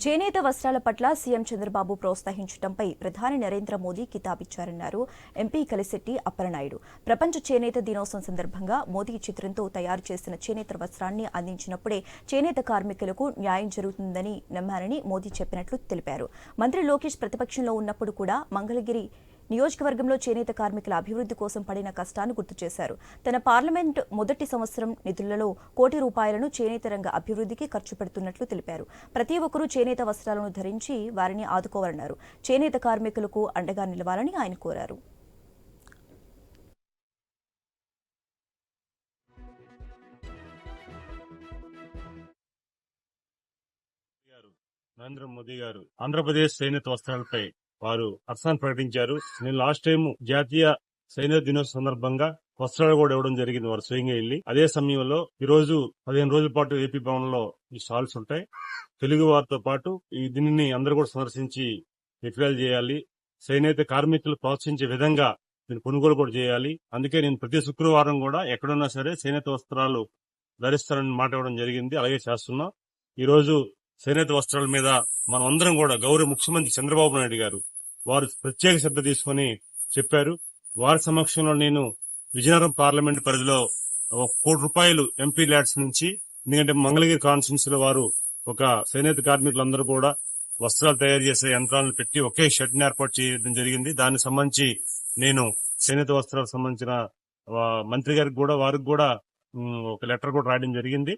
చేనేత వస్త్రాల పట్ల సీఎం చంద్రబాబు ప్రోత్సహించడంపై ప్రధాని నరేంద్ర మోదీ కితాబిచ్చారన్నారు ఎంపీ కలిశెట్టి అప్పలనాయుడు. ప్రపంచ చేనేత దినోత్సవం సందర్భంగా మోదీ చిత్రంతో తయారు చేసిన చేనేత వస్త్రాన్ని అందించినప్పుడే చేనేత కార్మికులకు న్యాయం జరుగుతుందని నమ్మారని మోదీ చెప్పినట్లు తెలిపారు. మంత్రి లోకేష్ ప్రతిపక్షంలో ఉన్నప్పుడు కూడా మంగళగిరి నియోజకవర్గంలో చేనేత కార్మికుల అభివృద్ధి కోసం పడిన కష్టాన్ని గుర్తు చేశారు. తన పార్లమెంట్ మొదటి సంవత్సరం నిధులలో ₹1 కోటి చేనేత రంగ అభివృద్ధికి ఖర్చు పెడుతున్నట్లు తెలిపారు. ప్రతి ఒక్కరూ చేనేత వస్త్రాలను ధరించి వారిని ఆదుకోవాలన్నారు. చేనేత కార్మికులకు అండగా నిలవాలని ఆయన కోరారు. నరేంద్ర మోదీ గారు ఆంధ్రప్రదేశ్ చేనేత వస్త్రాలపై వారు హర్షాన్ని ప్రకటించారు. నేను లాస్ట్ టైం జాతీయ చేనేత దినోత్సవం సందర్భంగా వస్త్రాలు కూడా ఇవ్వడం జరిగింది వారు స్వయంగా వెళ్లి. అదే సమయంలో ఈ రోజు 15 రోజుల పాటు ఏపీ భవన్ లో ఈ స్టాల్స్ ఉంటాయి. తెలుగు వారితో పాటు ఈ దీనిని అందరూ కూడా సందర్శించి విక్రయాలు చేయాలి. చేనేత కార్మికులు ప్రోత్సహించే విధంగా దీన్ని కొనుగోలు కూడా చేయాలి. అందుకే నేను ప్రతి శుక్రవారం కూడా ఎక్కడున్నా సరే చేనేత వస్త్రాలు ధరిస్తారని మాట ఇవ్వడం జరిగింది. అలాగే చేస్తున్నాం. ఈ రోజు చేనేత వస్త్రాల మీద మనం అందరం కూడా గౌరవ ముఖ్యమంత్రి చంద్రబాబు నాయుడు గారు వారు ప్రత్యేక శ్రద్ధ తీసుకుని చెప్పారు. వారి సమక్షంలో నేను విజయనగరం పార్లమెంట్ పరిధిలో ₹1 కోటి ఎంపీ ల్యాడ్స్ నుంచి, ఎందుకంటే మంగళగిరి కాన్స్టిట్యూన్సీ లో వారు ఒక చేనేత కార్మికులందరూ కూడా వస్త్రాలు తయారు చేసే యంత్రాలను పెట్టి ఒకే షెడ్ ని ఏర్పాటు చేయడం జరిగింది. దానికి సంబంధించి నేను చేనేత వస్త్రాలకు సంబంధించిన మంత్రి గారికి కూడా వారికి కూడా ఒక లెటర్ కూడా రాయడం జరిగింది.